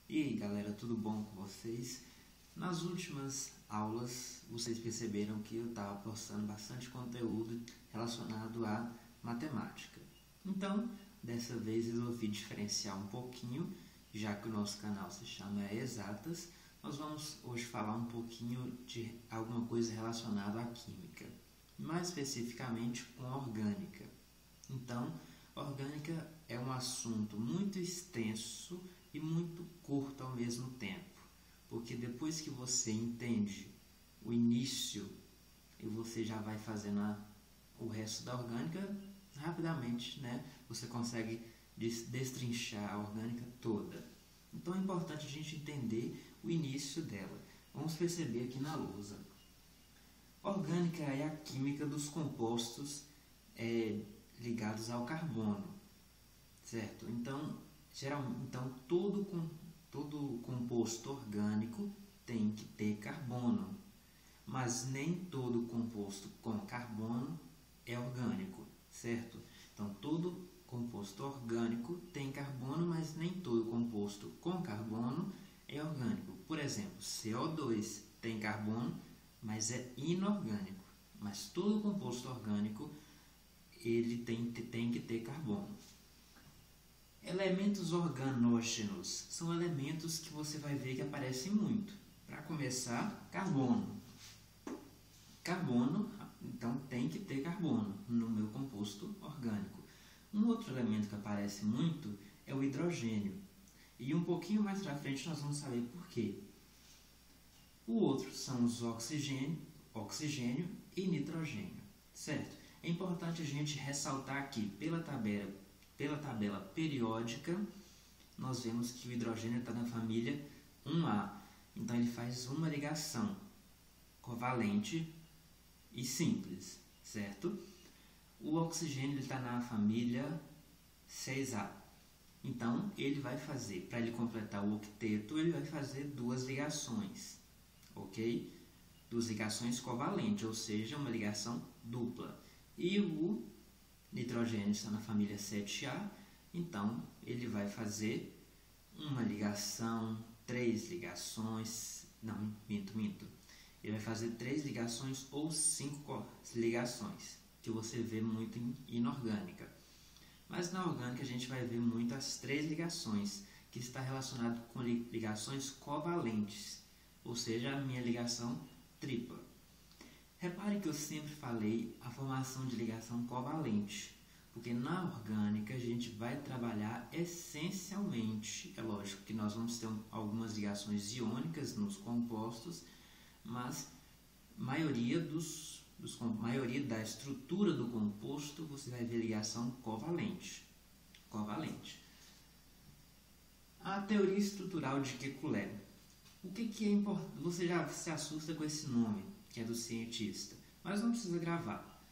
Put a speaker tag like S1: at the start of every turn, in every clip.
S1: E aí galera, tudo bom com vocês? Nas últimas aulas vocês perceberam que eu estava postando bastante conteúdo relacionado à matemática. Então, dessa vez resolvi diferenciar um pouquinho, já que o nosso canal se chama Exatas. Nós vamos hoje falar um pouquinho de alguma coisa relacionada à química, mais especificamente com a orgânica. Então, orgânica é um assunto muito extenso e muito curto ao mesmo tempo, porque depois que você entende o início e você já vai fazendo o resto da orgânica, rapidamente, né, você consegue destrinchar a orgânica toda. Então é importante a gente entender o início dela. Vamos perceber aqui na lousa. Orgânica é a química dos compostos ligados ao carbono, certo? Então, todo composto orgânico tem que ter carbono, mas nem todo composto com carbono é orgânico, certo? Então, todo composto orgânico tem carbono, mas nem todo composto com carbono é orgânico. Por exemplo, CO2 tem carbono, mas é inorgânico. Mas todo composto orgânico ele tem que ter carbono. Elementos organógenos são elementos que você vai ver que aparecem muito. Para começar, carbono. Carbono, então tem que ter carbono no meu composto orgânico. Um outro elemento que aparece muito é o hidrogênio. E um pouquinho mais para frente nós vamos saber por quê. O outro são os oxigênio e nitrogênio, certo? É importante a gente ressaltar aqui, pela tabela periódica, nós vemos que o hidrogênio está na família 1A. Então ele faz uma ligação covalente e simples, certo? O oxigênio está na família 6A. Então ele vai fazer, para ele completar o octeto, ele vai fazer duas ligações, ok? Duas ligações covalentes, ou seja, uma ligação dupla. E o nitrogênio está na família 7A, então ele vai fazer uma ligação, três ligações, não, minto. Ele vai fazer 3 ligações ou 5 ligações, que você vê muito em inorgânica. Mas na orgânica a gente vai ver muito as 3 ligações, que está relacionado com ligações covalentes, ou seja, a minha ligação tripla. Repare que eu sempre falei a formação de ligação covalente, porque na orgânica a gente vai trabalhar essencialmente, é lógico que nós vamos ter algumas ligações iônicas nos compostos, mas maioria da estrutura do composto você vai ver ligação covalente. A teoria estrutural de Kekulé. O que é importante? Você já se assusta com esse nome, que é do cientista, mas não precisa gravar.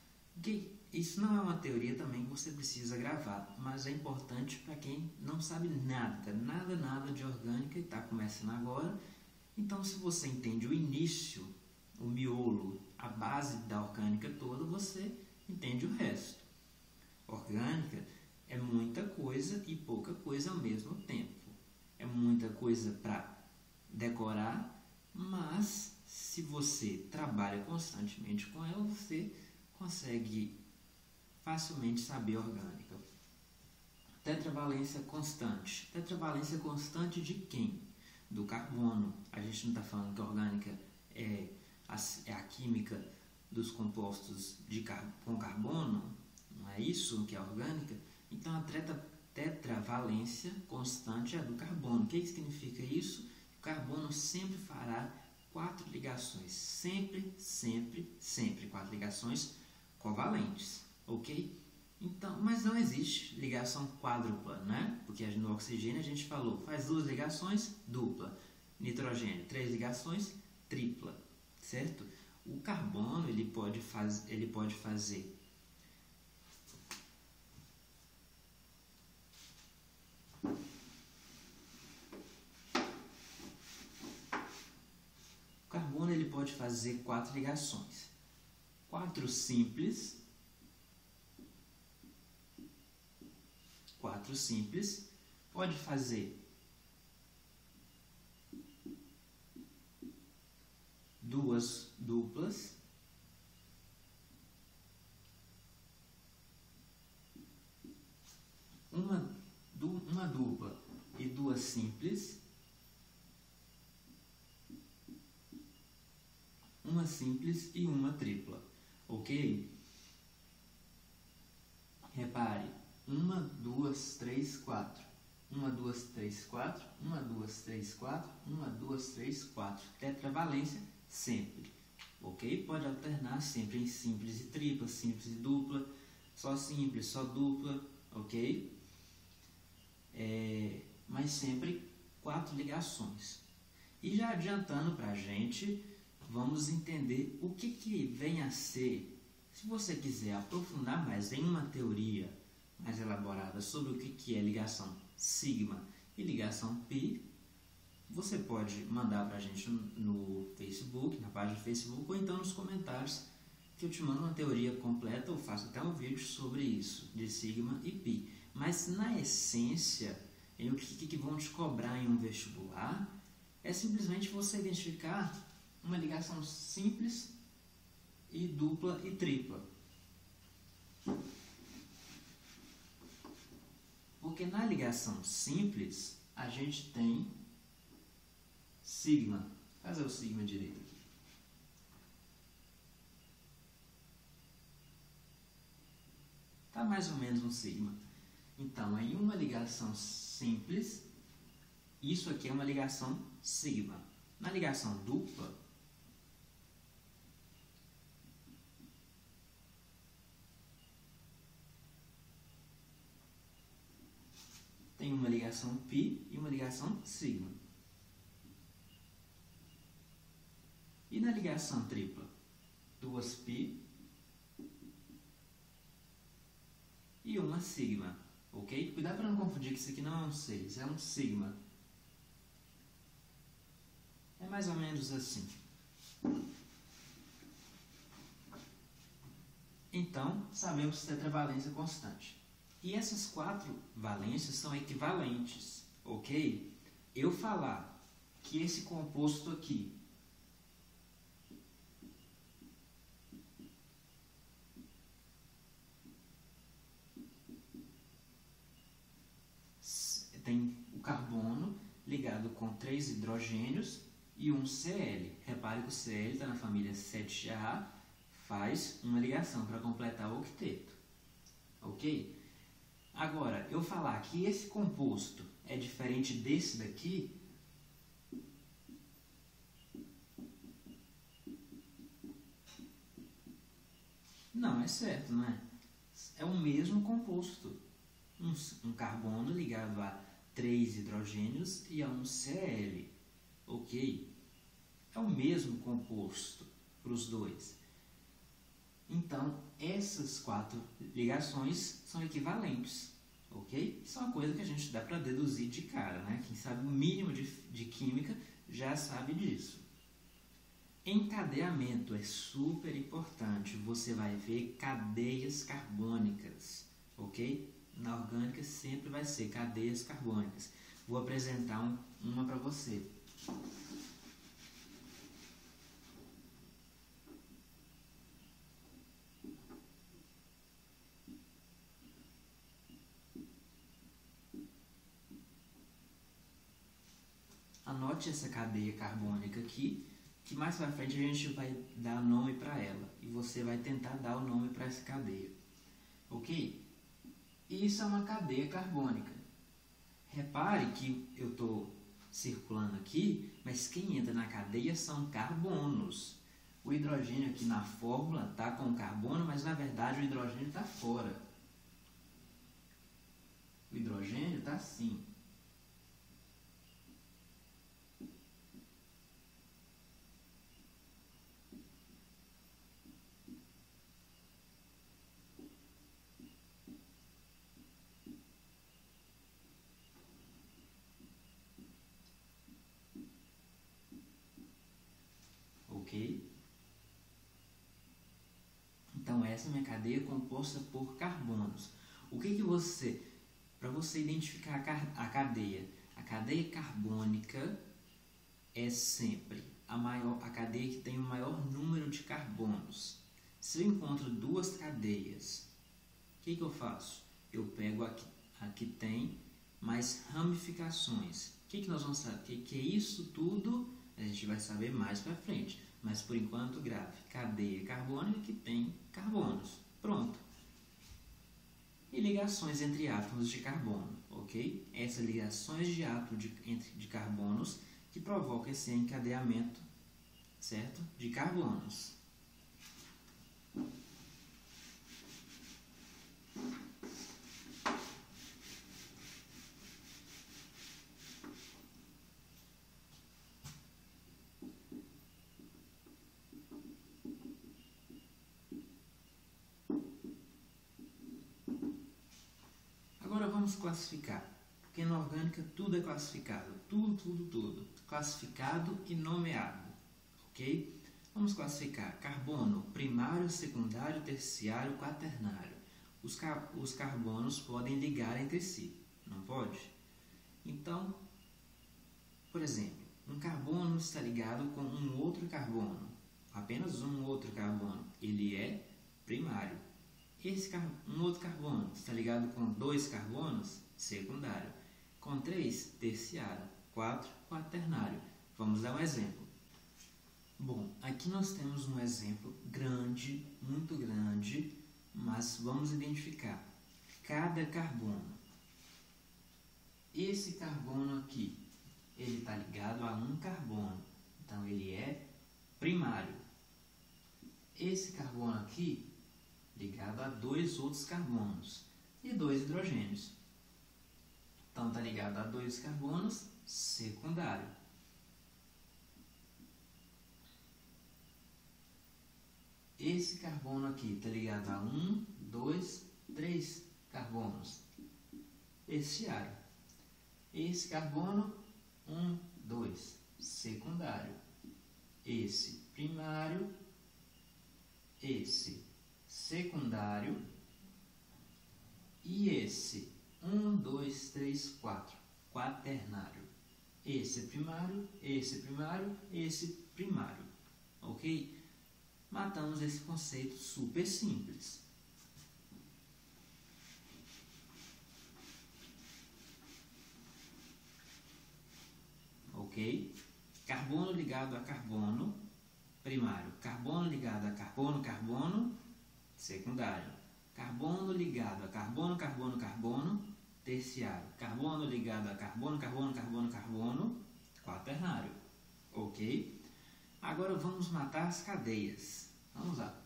S1: Isso não é uma teoria também que você precisa gravar, mas é importante para quem não sabe nada de orgânica e está começando agora. Então, se você entende o início, o miolo, a base da orgânica toda, você entende o resto. Orgânica é muita coisa e pouca coisa ao mesmo tempo. É muita coisa para decorar, mas se você trabalha constantemente com ela, você consegue facilmente saber orgânica. Tetravalência constante. Tetravalência constante de quem? Do carbono. A gente não está falando que a orgânica é a química dos compostos com carbono, não é isso que é orgânica? Então a tetravalência constante é do carbono. O que significa isso? O carbono sempre fará 4 ligações, sempre 4 ligações covalentes, ok? Então, mas não existe ligação quádrupla, né? Porque no oxigênio a gente falou, faz 2 ligações, dupla. Nitrogênio, 3 ligações, tripla, certo? O carbono ele pode fazer ele pode fazer 4 ligações. 4 simples, pode fazer duas simples, uma simples e uma tripla, ok? Repare, 1, 2, 3, 4, 1, 2, 3, 4, 1, 2, 3, 4, 1, 2, 3, 4, tetravalência sempre, ok? Pode alternar sempre em simples e tripla, simples e dupla, só simples, só dupla, ok? Mas sempre 4 ligações. E já adiantando para a gente, vamos entender o que vem a ser. Se você quiser aprofundar mais em uma teoria mais elaborada sobre o que é ligação sigma e ligação pi, você pode mandar para a gente no Facebook, na página do Facebook, ou então nos comentários, que eu te mando uma teoria completa, ou faço até um vídeo sobre isso, de sigma e pi. Mas na essência, o que vão te cobrar em um vestibular é simplesmente você identificar uma ligação simples e dupla e tripla. Porque na ligação simples, a gente tem sigma. Fazer o sigma direito aqui. Tá mais ou menos um sigma. Então, em uma ligação simples, isso aqui é uma ligação sigma. Na ligação dupla, tem uma ligação π e uma ligação sigma. E na ligação tripla, 2π e uma sigma, ok? Cuidado para não confundir que isso aqui não é um 6, é um sigma. É mais ou menos assim. Então, sabemos tetravalência constante. E essas 4 valências são equivalentes, ok? Eu falar que esse composto aqui tem o carbono ligado com 3 hidrogênios e um Cl. Repare que o Cl está na família 7A, faz uma ligação para completar o octeto, ok? Agora, eu falar que esse composto é diferente desse daqui, não é certo, não é? É o mesmo composto. Um carbono ligado a 3 hidrogênios e a um Cl, ok? É o mesmo composto para os dois. Então, essas 4 ligações são equivalentes, ok? Isso é uma coisa que a gente dá para deduzir de cara, né? Quem sabe o mínimo de química já sabe disso. Encadeamento é super importante. Você vai ver cadeias carbônicas, ok? Na orgânica sempre vai ser cadeias carbônicas. Vou apresentar uma para você. Anote essa cadeia carbônica aqui, que mais para frente a gente vai dar nome para ela. E você vai tentar dar o nome para essa cadeia. Ok? Isso é uma cadeia carbônica. Repare que eu estou circulando aqui, mas quem entra na cadeia são carbonos. O hidrogênio aqui na fórmula está com o carbono, mas na verdade o hidrogênio está fora. O hidrogênio está assim. Ok? Então essa é minha cadeia composta por carbonos. O que você, para você identificar a cadeia carbônica é sempre a cadeia que tem o maior número de carbonos. Se eu encontro 2 cadeias, o que eu faço? Eu pego a que tem mais ramificações. O que nós vamos saber? O que é isso tudo? A gente vai saber mais para frente. Mas por enquanto, grave. Cadeia carbônica que tem carbonos. Pronto. E ligações entre átomos de carbono, ok? Essas ligações de átomos de carbonos que provocam esse encadeamento, certo? De carbonos. Agora vamos classificar, porque na orgânica tudo é classificado, tudo, classificado e nomeado, ok? Vamos classificar carbono primário, secundário, terciário, quaternário. Os carbonos podem ligar entre si, não pode? Então, por exemplo, um carbono está ligado com um outro carbono, apenas um outro carbono, ele é primário. Um outro carbono está ligado com 2 carbonos, secundário. Com 3, terciário. 4, quaternário. Vamos dar um exemplo. Bom, aqui nós temos um exemplo grande, muito grande, mas vamos identificar cada carbono. Esse carbono aqui, ele está ligado a um carbono, então ele é primário. Esse carbono aqui, ligado a 2 outros carbonos e 2 hidrogênios. Então, está ligado a 2 carbonos, secundário. Esse carbono aqui está ligado a 1, 2, 3 carbonos, terciário. Esse carbono, 1, 2, secundário. Esse primário, esse secundário e esse 1, 2, 3, 4, quaternário. Esse primário, esse primário, esse primário, ok? Matamos esse conceito super simples. Ok? Carbono ligado a carbono, primário. Carbono ligado a carbono, carbono, secundário. Carbono ligado a carbono, carbono, carbono, terciário. Carbono ligado a carbono, carbono, carbono, carbono, quaternário. Ok? Agora vamos matar as cadeias. Vamos lá.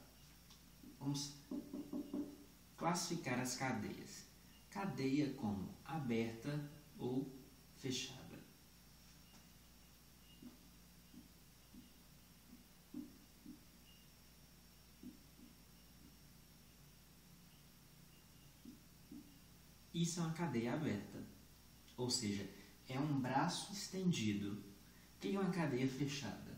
S1: Vamos classificar as cadeias. Cadeia como aberta ou fechada. Isso é uma cadeia aberta, ou seja, é um braço estendido. O que é uma cadeia fechada?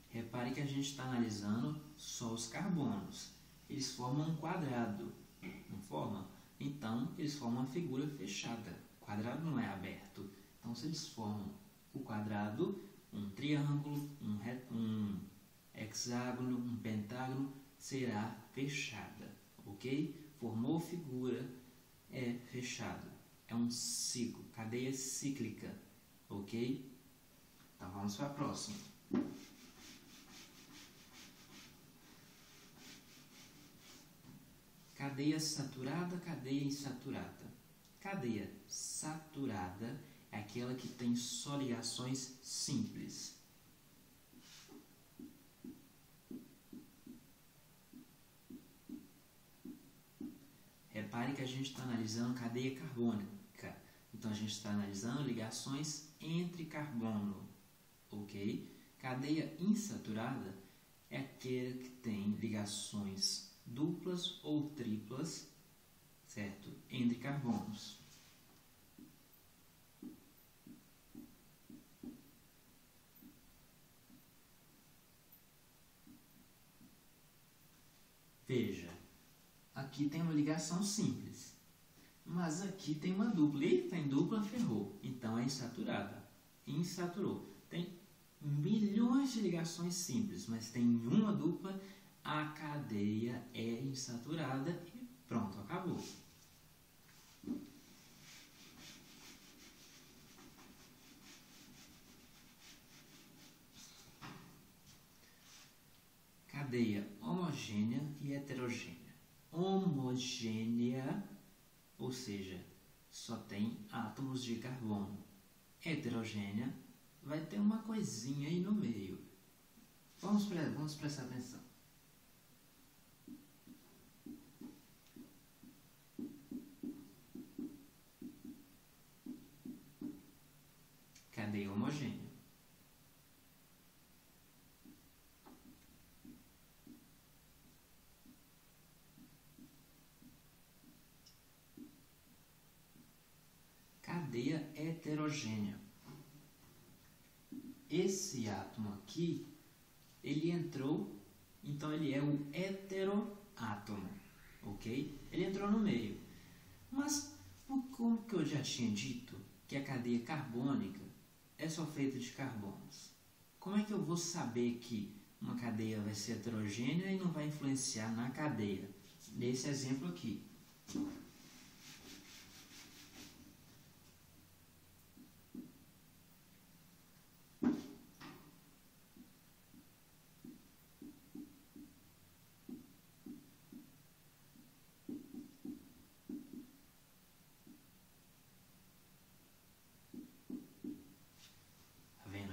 S1: Repare que a gente está analisando só os carbonos. Eles formam um quadrado, não formam? Então, eles formam uma figura fechada. O quadrado não é aberto. Então, se eles formam o quadrado, um triângulo, um hexágono, um pentágono, será fechada, ok? Formou figura, é fechado. É um ciclo, cadeia cíclica, ok? Então, vamos para a próxima. Cadeia saturada, cadeia insaturada. Cadeia saturada é aquela que tem só ligações simples. Repare que a gente está analisando cadeia carbônica. Então, a gente está analisando ligações entre carbono, ok? Cadeia insaturada é aquela que tem ligações duplas ou triplas, certo? Entre carbonos. Veja, aqui tem uma ligação simples, mas aqui tem uma dupla. E tem dupla, ferrou. Então é insaturada. Insaturou. Tem milhões de ligações simples, mas tem uma dupla, a cadeia é insaturada e pronto, acabou. Cadeia homogênea e heterogênea. Homogênea, ou seja, só tem átomos de carbono. Heterogênea, vai ter uma coisinha aí no meio. Vamos prestar atenção. Cadeia homogênea. Cadeia heterogênea. Esse átomo aqui, ele entrou, então ele é o heteroátomo, ok? Ele entrou no meio. Mas, como que eu já tinha dito que a cadeia carbônica é só feita de carbonos? Como é que eu vou saber que uma cadeia vai ser heterogênea e não vai influenciar na cadeia? Nesse exemplo aqui.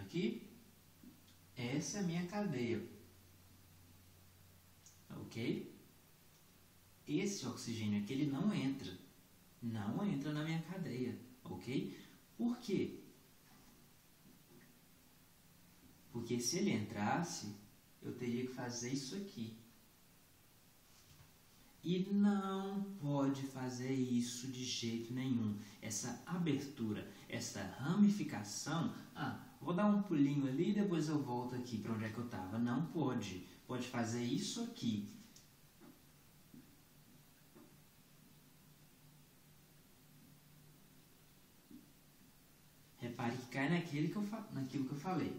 S1: Aqui, essa é a minha cadeia, ok? Esse oxigênio aqui, ele não entra na minha cadeia, ok? Por quê? Porque se ele entrasse, eu teria que fazer isso aqui. E não pode fazer isso de jeito nenhum. Essa abertura, essa ramificação, vou dar um pulinho ali e depois eu volto aqui para onde é que eu estava. Não pode. Pode fazer isso aqui. Repare que cai naquilo que eu falei.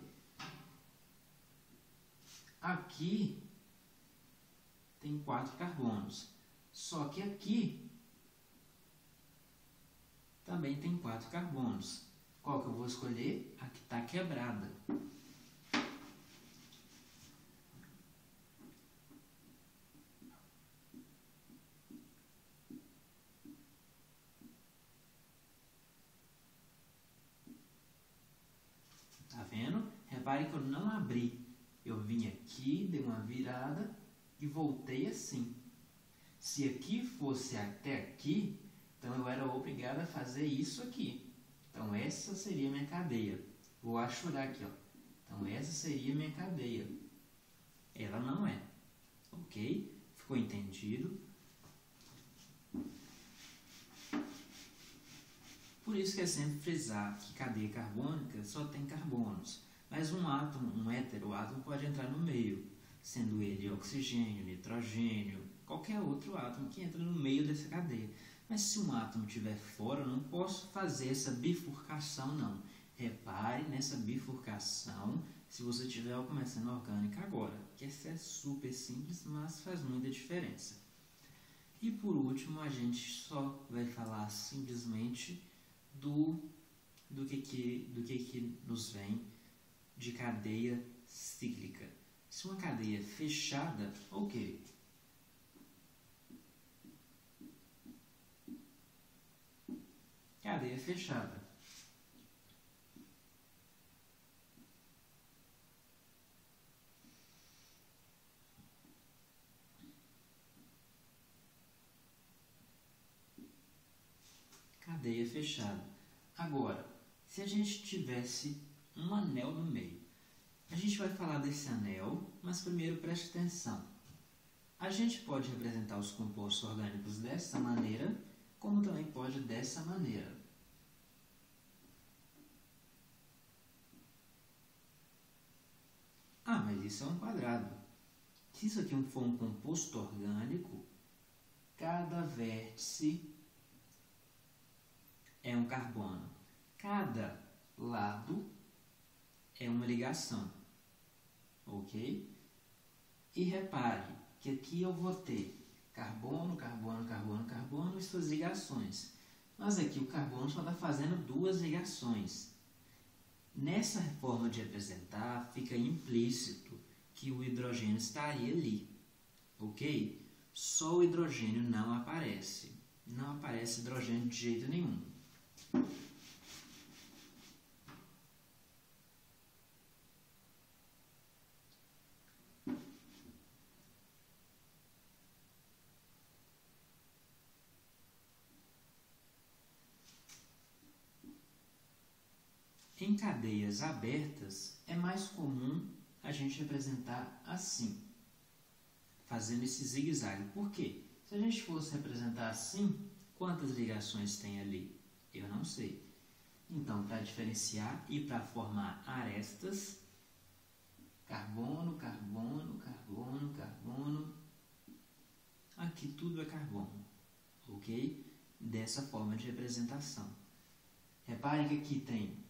S1: Aqui tem 4 carbonos. Só que aqui também tem 4 carbonos. Qual que eu vou escolher? A que está quebrada. Tá vendo? Repare que eu não abri. Eu vim aqui, dei uma virada e voltei assim. Se aqui fosse até aqui, então eu era obrigado a fazer isso aqui. Então essa seria minha cadeia. Vou achurar aqui, ó. Então essa seria minha cadeia. Ela não é. Ok? Ficou entendido? Por isso que é sempre frisar que cadeia carbônica só tem carbonos. Mas um átomo, um heteroátomo, pode entrar no meio, sendo ele oxigênio, nitrogênio, qualquer outro átomo que entra no meio dessa cadeia. Mas se um átomo estiver fora, eu não posso fazer essa bifurcação, não. Repare nessa bifurcação se você estiver alguma cena orgânica agora, que essa é super simples, mas faz muita diferença. E por último, a gente só vai falar simplesmente do que nos vem de cadeia cíclica. Se uma cadeia fechada, ok. Cadeia fechada. Cadeia fechada. Agora, se a gente tivesse um anel no meio, a gente vai falar desse anel, mas primeiro preste atenção. A gente pode representar os compostos orgânicos dessa maneira, como também pode dessa maneira. Mas isso é um quadrado. Se isso aqui for um composto orgânico, cada vértice é um carbono. Cada lado é uma ligação, ok? E repare que aqui eu vou ter carbono, carbono, carbono, carbono e suas ligações. Mas aqui o carbono só está fazendo 2 ligações. Nessa forma de representar, fica implícito que o hidrogênio estaria ali, ok? Só o hidrogênio não aparece. Não aparece hidrogênio de jeito nenhum. Em cadeias abertas, é mais comum a gente representar assim, fazendo esse zigue-zague. Por quê? Se a gente fosse representar assim, quantas ligações tem ali? Eu não sei. Então, para diferenciar e para formar arestas, carbono, carbono, carbono, carbono, aqui tudo é carbono, ok? Dessa forma de representação. Repare que aqui tem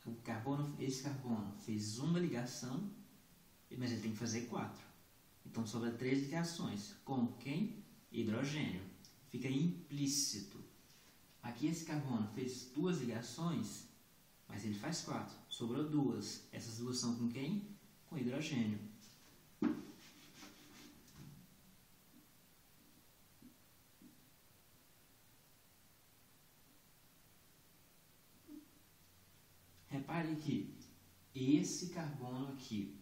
S1: o carbono, esse carbono fez uma ligação, mas ele tem que fazer 4. Então sobra 3 ligações. Com quem? Hidrogênio. Fica implícito. Aqui esse carbono fez 2 ligações, mas ele faz 4. Sobrou 2. Essas 2 são com quem? Com hidrogênio. Repare que esse carbono aqui,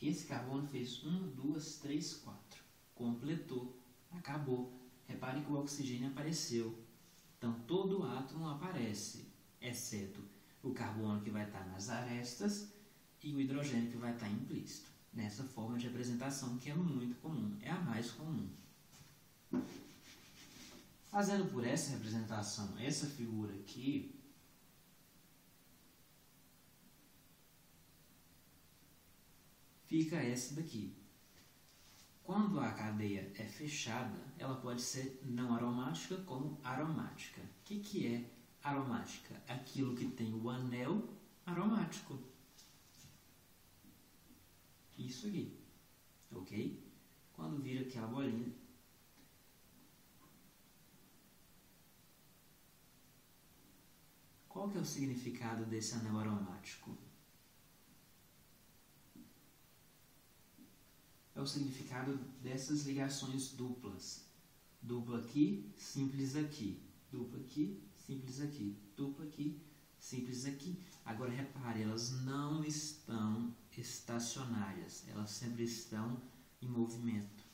S1: esse carbono fez 1, 2, 3, 4. Completou. Acabou. Repare que o oxigênio apareceu. Então, todo o átomo aparece, exceto o carbono que vai estar nas arestas e o hidrogênio que vai estar implícito. Nessa forma de representação que é muito comum, é a mais comum. Fazendo por essa representação, essa figura aqui, fica essa daqui. Quando a cadeia é fechada, ela pode ser não aromática como aromática. O que é aromática? Aquilo que tem o anel aromático. Isso aqui, ok? Quando vira aquela bolinha, qual que é o significado desse anel aromático? É o significado dessas ligações duplas. Dupla aqui, simples aqui. Dupla aqui, simples aqui. Dupla aqui, simples aqui. Agora repare, elas não estão estacionárias. Elas sempre estão em movimento.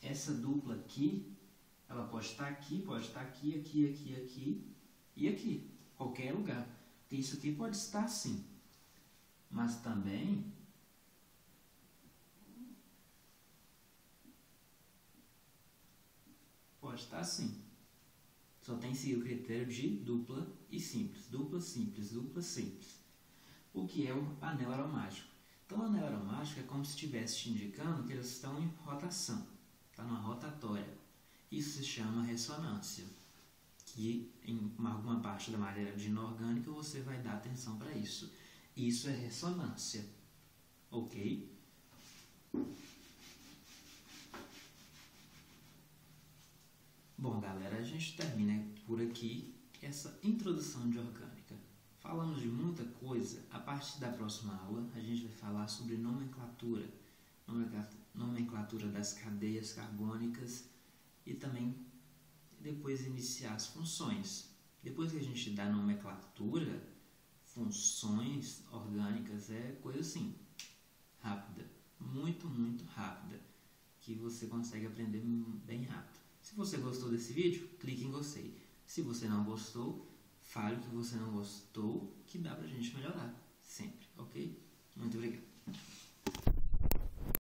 S1: Essa dupla aqui, ela pode estar aqui, pode estar aqui, aqui, aqui, aqui e aqui. Qualquer lugar. Porque isso aqui pode estar assim. Mas também pode estar assim. Só tem que seguir o critério de dupla e simples. Dupla, simples, dupla, simples. O que é o anel aromático? Então, o anel aromático é como se estivesse te indicando que eles estão em rotação. Está numa rotatória. Isso se chama ressonância. Que em alguma parte da matéria inorgânica você vai dar atenção para isso. Isso é ressonância. Ok? Bom, galera, a gente termina por aqui essa introdução de orgânica. Falamos de muita coisa. A partir da próxima aula, a gente vai falar sobre nomenclatura. Nomenclatura das cadeias carbônicas e também depois iniciar as funções. Depois que a gente dá nomenclatura, funções orgânicas é coisa assim, rápida. Muito, muito rápida. Que você consegue aprender bem rápido. Se você gostou desse vídeo, clique em gostei. Se você não gostou, fale o que você não gostou, que dá pra gente melhorar sempre, ok? Muito obrigado.